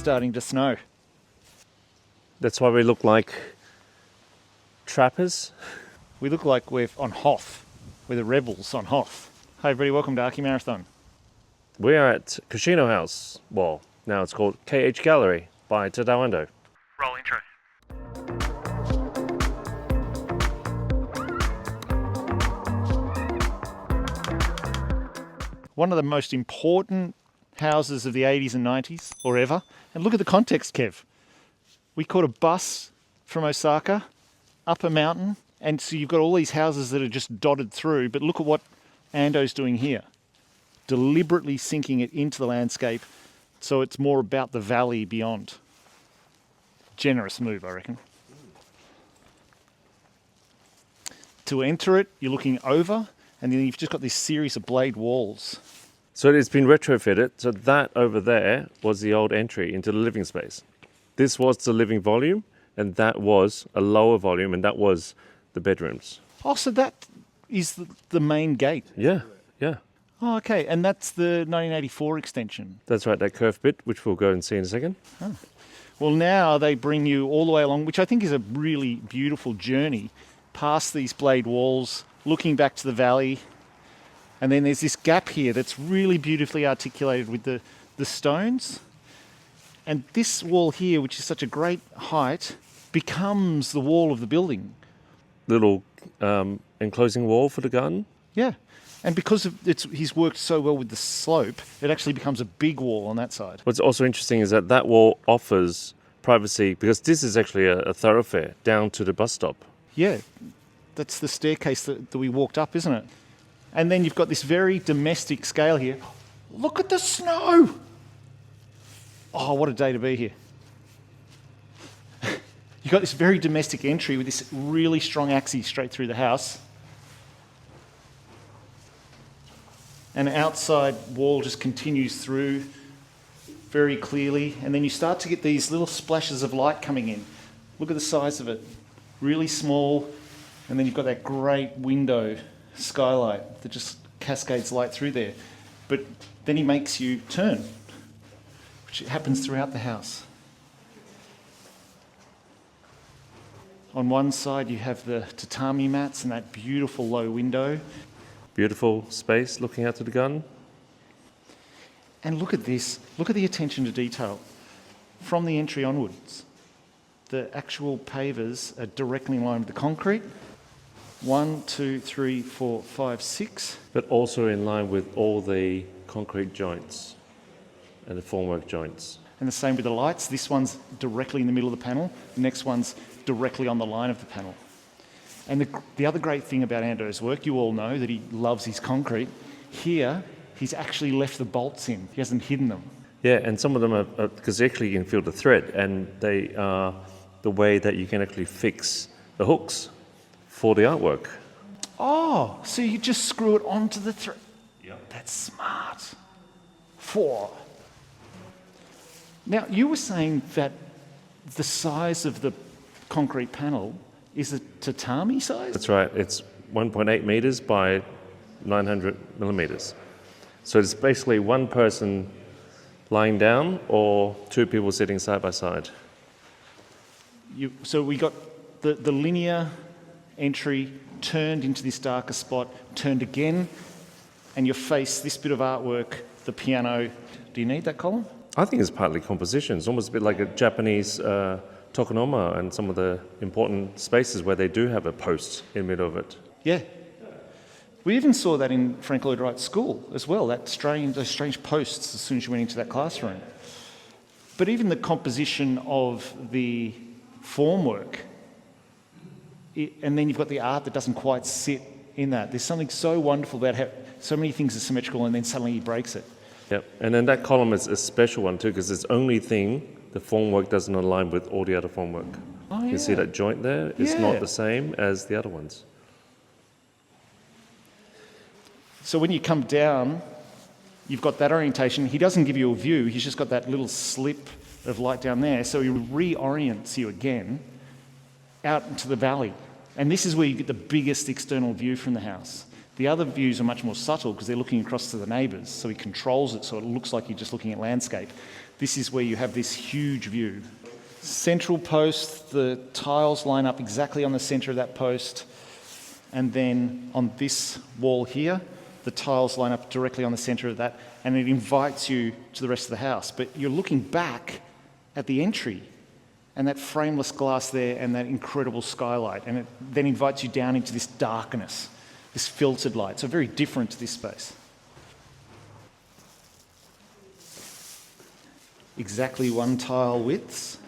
starting to snow. That's why we look like trappers. We look like we're on Hoth. We're the rebels on Hoth. Hi everybody, welcome to Archimarathon. We are at Koshino House. Well, now it's called KH Gallery by Tadao Ando. Roll intro. One of the most important houses of the 80s and 90s, or ever. And look at the context, Kev. We caught a bus from Osaka, up a mountain, and so you've got all these houses that are just dotted through, but look at what Ando's doing here. Deliberately sinking it into the landscape so it's more about the valley beyond. Generous move, I reckon. To enter it, you're looking over, and then you've just got this series of blade walls. So it's been retrofitted. So that over there was the old entry into the living space. This was the living volume, and that was a lower volume, and that was the bedrooms. Oh, so that is the main gate? Yeah. Oh, okay. And that's the 1984 extension? That's right, that curved bit, which we'll go and see in a second. Oh. Well, now they bring you all the way along, which I think is a really beautiful journey, past these blade walls, looking back to the valley. And then there's this gap here that's really beautifully articulated with the stones. And this wall here, which is such a great height, becomes the wall of the building. Little enclosing wall for the garden. Yeah. And because he's worked so well with the slope, it actually becomes a big wall on that side. What's also interesting is that wall offers privacy, because this is actually a thoroughfare down to the bus stop. Yeah, that's the staircase that we walked up, isn't it? And then you've got this very domestic scale here. Look at the snow! Oh, what a day to be here. You've got this very domestic entry with this really strong axis straight through the house. And the outside wall just continues through very clearly. And then you start to get these little splashes of light coming in. Look at the size of it. Really small. And then you've got that great window skylight that just cascades light through there. But then he makes you turn, which happens throughout the house. On one side you have the tatami mats and that beautiful low window. Beautiful space looking out to the garden. And look at this. Look at the attention to detail. From the entry onwards, the actual pavers are directly in line with the concrete. 1, 2, 3, 4, 5, 6. But also in line with all the concrete joints and the formwork joints. And the same with the lights. This one's directly in the middle of the panel. The next one's directly on the line of the panel. And the other great thing about Ando's work, you all know that he loves his concrete. Here, he's actually left the bolts in. He hasn't hidden them. Yeah, and some of them are because actually you can feel the thread, and they are the way that you can actually fix the hooks for the artwork. Oh, so you just screw it onto the thread. Yep. That's smart. 4. Now, you were saying that the size of the concrete panel is a tatami size? That's right. It's 1.8 meters by 900 millimeters. So it's basically one person lying down or two people sitting side by side. So we got the linear entry turned into this darker spot, turned again, and you face this bit of artwork, the piano. Do you need that column? I think it's partly composition. It's almost a bit like a Japanese tokonoma and some of the important spaces where they do have a post in the middle of it. Yeah. We even saw that in Frank Lloyd Wright's school as well, those strange posts as soon as you went into that classroom. But even the composition of the formwork, and then you've got the art that doesn't quite sit in that. There's something so wonderful about how so many things are symmetrical and then suddenly he breaks it. Yep. And then that column is a special one too, because it's the only thing the formwork doesn't align with all the other formwork. Oh, yeah. You see that joint there? It's not the same as the other ones. So when you come down, you've got that orientation. He doesn't give you a view. He's just got that little slip of light down there. So he reorients you again out into the valley. And this is where you get the biggest external view from the house. The other views are much more subtle because they're looking across to the neighbours, so he controls it so it looks like you're just looking at landscape. This is where you have this huge view. Central post, the tiles line up exactly on the centre of that post, and then on this wall here, the tiles line up directly on the centre of that, and it invites you to the rest of the house. But you're looking back at the entry, and that frameless glass there and that incredible skylight, and it then invites you down into this darkness, this filtered light. So very different to this space. Exactly one tile widths.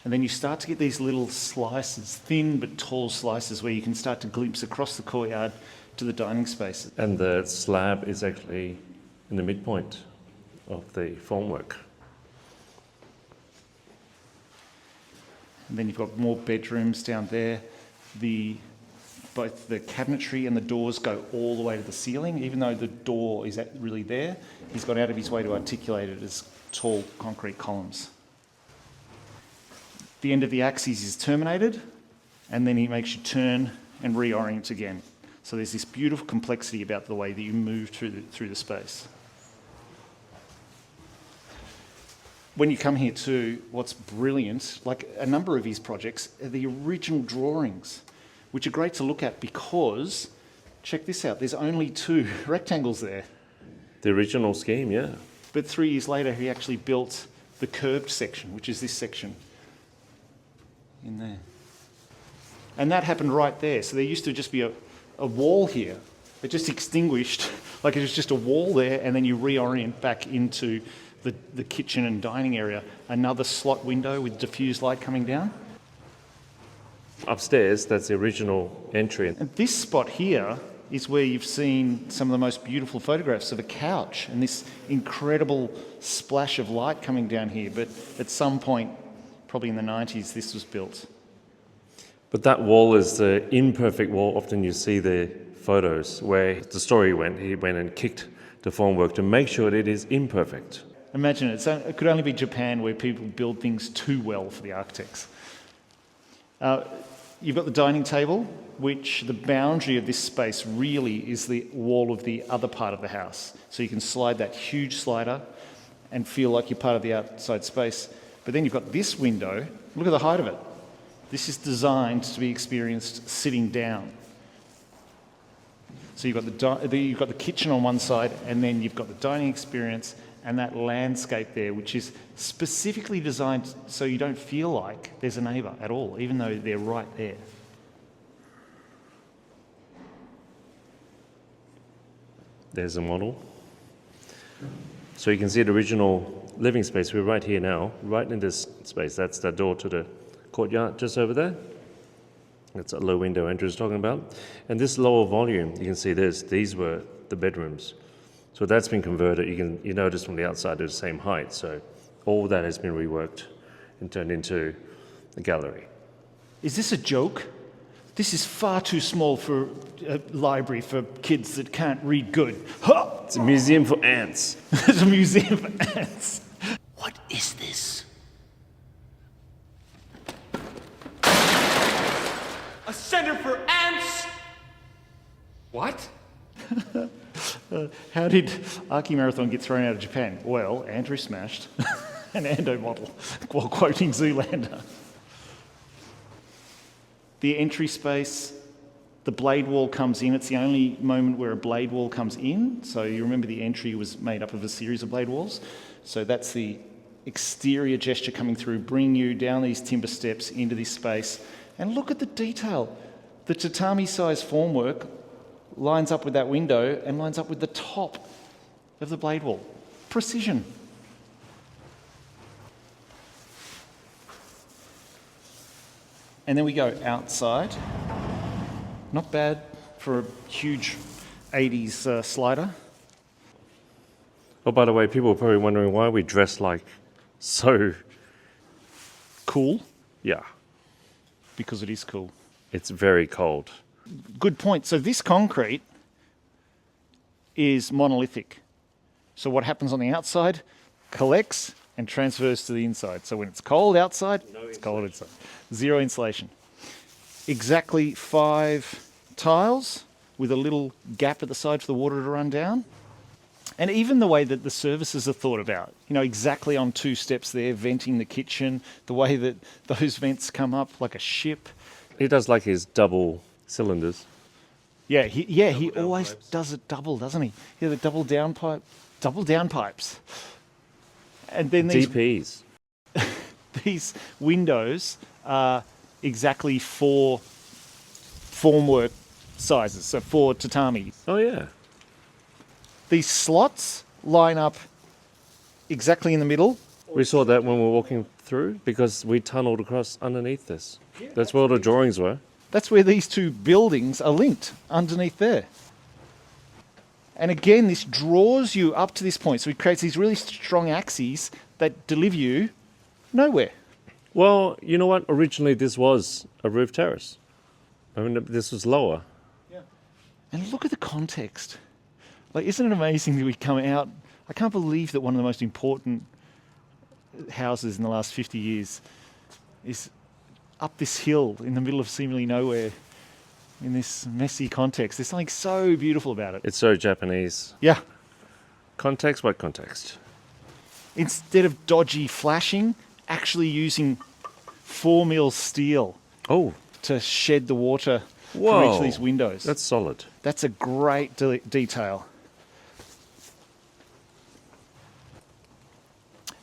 And then you start to get these little slices, thin but tall slices, where you can start to glimpse across the courtyard to the dining spaces. And the slab is actually in the midpoint of the formwork. And then you've got more bedrooms down there. Both the cabinetry and the doors go all the way to the ceiling. Even though the door is really there, he's gone out of his way to articulate it as tall concrete columns. The end of the axis is terminated, and then he makes you turn and reorient again. So there's this beautiful complexity about the way that you move through the space. When you come here too, what's brilliant, like a number of his projects, are the original drawings, which are great to look at because, check this out, there's only 2 rectangles there. The original scheme, yeah. But 3 years later, he actually built the curved section, which is this section in there. And that happened right there. So there used to just be a wall here. It just extinguished, like it was just a wall there, and then you reorient back into the kitchen and dining area. Another slot window with diffused light coming down. Upstairs, that's the original entry. And this spot here is where you've seen some of the most beautiful photographs of a couch and this incredible splash of light coming down here. But at some point, probably in the 90s, this was built. But that wall is the imperfect wall. Often you see the photos where the story went, he went and kicked the formwork to make sure that it is imperfect. Imagine it could only be Japan where people build things too well for the architects. You've got the dining table, which the boundary of this space really is the wall of the other part of the house. So you can slide that huge slider and feel like you're part of the outside space. But then you've got this window. Look at the height of it. This is designed to be experienced sitting down. So you've got the kitchen on one side, and then you've got the dining experience and that landscape there, which is specifically designed so you don't feel like there's a neighbour at all, even though they're right there. There's a model. So you can see the original living space. We're right here now, right in this space. That's the door to the courtyard just over there. That's a low window Andrew's talking about. And this lower volume, you can see these were the bedrooms. So that's been converted. You notice from the outside they're the same height. So all that has been reworked and turned into a gallery. Is this a joke? This is far too small for a library for kids that can't read good. Ha! It's a museum for ants. It's a museum for ants. What is this? A center for ants? What? How did Archimarathon get thrown out of Japan? Well, Andrew smashed an Ando model while quoting Zoolander. The entry space, the blade wall comes in. It's the only moment where a blade wall comes in. So you remember the entry was made up of a series of blade walls. So that's the exterior gesture coming through, bringing you down these timber steps into this space. And look at the detail. The tatami-sized formwork lines up with that window and lines up with the top of the blade wall. Precision. And then we go outside. Not bad for a huge 80s slider. Oh, by the way, people are probably wondering why we dress like so Cool, yeah. because it is cool. It's very cold. Good point. So this concrete is monolithic. So what happens on the outside collects and transfers to the inside. So when it's cold outside, it's cold inside. Zero insulation. Exactly 5 tiles with a little gap at the side for the water to run down. And even the way that the services are thought about, you know, exactly on 2 steps there, venting the kitchen, the way that those vents come up like a ship. He does like his double cylinders. Yeah, he always does it double, doesn't he? Yeah, the double down pipes. And then DPs. these windows are exactly 4 formwork sizes, so 4 tatami. Oh, yeah. These slots line up exactly in the middle. We saw that when we were walking through because we tunneled across underneath this. That's where all the drawings were. That's where these 2 buildings are linked, underneath there. And again, this draws you up to this point. So it creates these really strong axes that deliver you nowhere. Well, you know what? Originally, this was a roof terrace. I mean, this was lower. Yeah. And look at the context. Like, isn't it amazing that we come out? I can't believe that one of the most important houses in the last 50 years is up this hill in the middle of seemingly nowhere in this messy context. There's something so beautiful about it. It's so Japanese. Yeah. Context? What context? Instead of dodgy flashing, actually using 4mm steel to shed the water from each of these windows. That's solid. That's a great detail.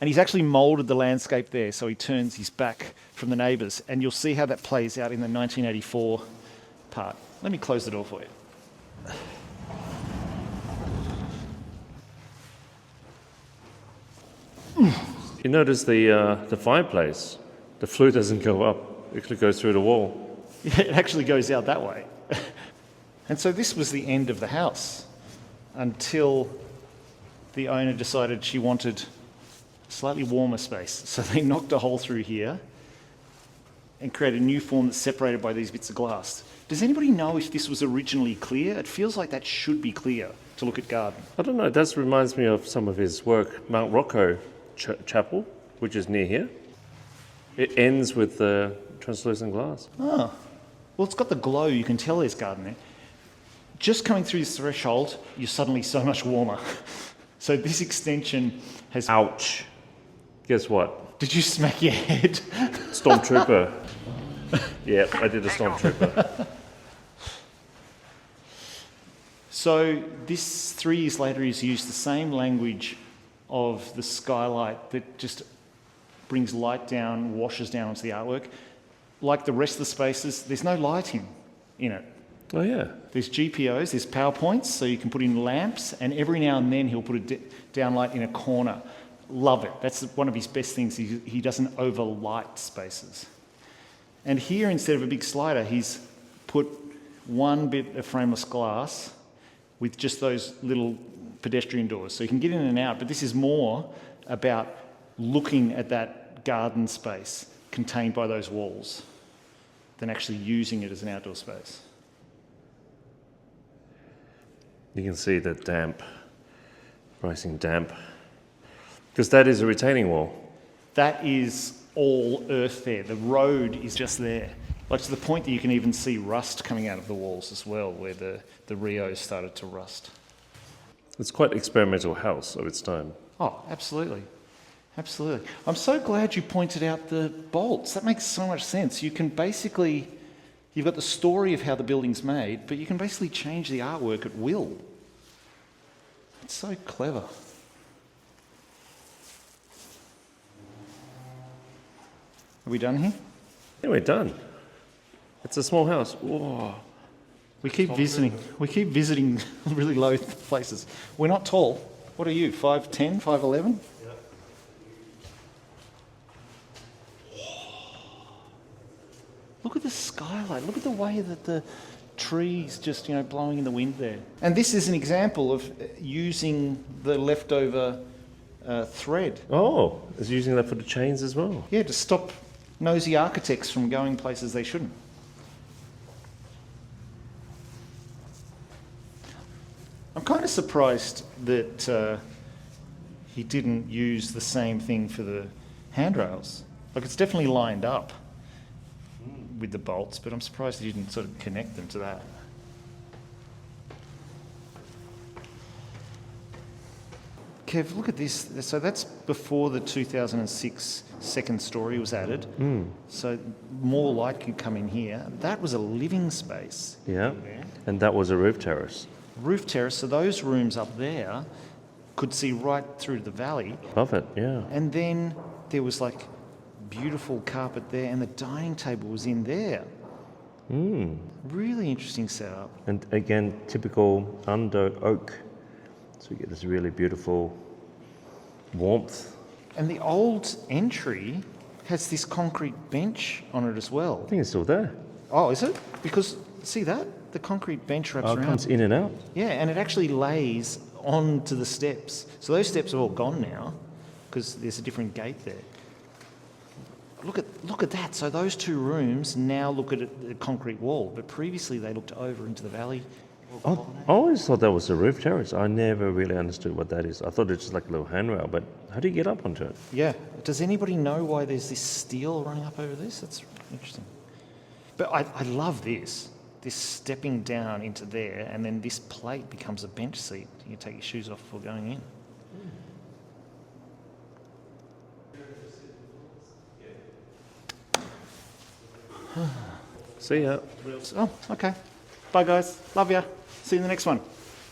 And he's actually moulded the landscape there, so he turns his back from the neighbours, and you'll see how that plays out in the 1984 part. Let me close the door for you. You notice the fireplace, the flue doesn't go up, it actually goes through the wall. Yeah, it actually goes out that way. And so this was the end of the house until the owner decided she wanted a slightly warmer space. So they knocked a hole through here and created a new form that's separated by these bits of glass. Does anybody know if this was originally clear? It feels like that should be clear to look at garden. I don't know, it does reminds me of some of his work, Mount Rocco Chapel, which is near here. It ends with the translucent glass. Oh, well, it's got the glow. You can tell there's garden there. Just coming through this threshold, you're suddenly so much warmer. So this extension has... Ouch. Guess what? Did you smack your head? Stormtrooper. Yeah, I did a stormtrooper. So this 3 years later, he's used the same language of the skylight that just brings light down, washes down onto the artwork. Like the rest of the spaces, there's no lighting in it. Oh, yeah. There's GPOs, there's PowerPoints, so you can put in lamps, and every now and then he'll put a downlight in a corner. Love it. That's one of his best things. He doesn't overlight spaces. And here, instead of a big slider, he's put one bit of frameless glass with just those little pedestrian doors. So you can get in and out, but this is more about looking at that garden space contained by those walls than actually using it as an outdoor space. You can see the damp, rising damp. Because that is a retaining wall. That is all earth there. The road is just there. Like to the point that you can even see rust coming out of the walls as well, where the Rios started to rust. It's quite an experimental house of its time. Oh, absolutely. Absolutely. I'm so glad you pointed out the bolts. That makes so much sense. You can basically, you've got the story of how the building's made, but you can basically change the artwork at will. It's so clever. Are we done here? Yeah, we're done. It's a small house. Whoa. We keep visiting really low places. We're not tall. What are you, 5'10", 5'11"? Yeah. Look at the skylight. Look at the way that the trees just, blowing in the wind there. And this is an example of using the leftover thread. Oh, it's using that for the chains as well. Yeah, to stop nosy architects from going places they shouldn't. I'm kind of surprised that he didn't use the same thing for the handrails. Like, it's definitely lined up with the bolts, but I'm surprised he didn't sort of connect them to that. Kev, look at this. So that's before the 2006 second story was added. So more light could come in here. That was a living space. Yeah. And that was a roof terrace. Roof terrace, so those rooms up there could see right through to the valley. Love it, yeah. And then there was like beautiful carpet there, and the dining table was in there. Really interesting setup. And again, typical Ando oak. So you get this really beautiful warmth. And the old entry has this concrete bench on it as well. I think it's still there. Oh, is it? Because, see that? The concrete bench wraps Oh, it around. comes in and out. Yeah, and it actually lays onto the steps. So those steps are all gone now because there's a different gate there. Look at that. So those two rooms now look at the concrete wall, but previously they looked over into the valley. Oh, I always thought that was a roof terrace. I never really understood what that is. I thought it's just like a little handrail, but how do you get up onto it? Yeah. Does anybody know why there's this steel running up over this? That's interesting. But I love this stepping down into there, and then this plate becomes a bench seat. You can take your shoes off before going in. See ya. Oh, okay. Bye, guys. Love ya. See you in the next one.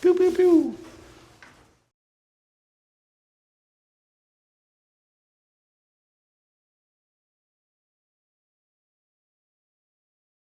Pew, pew, pew.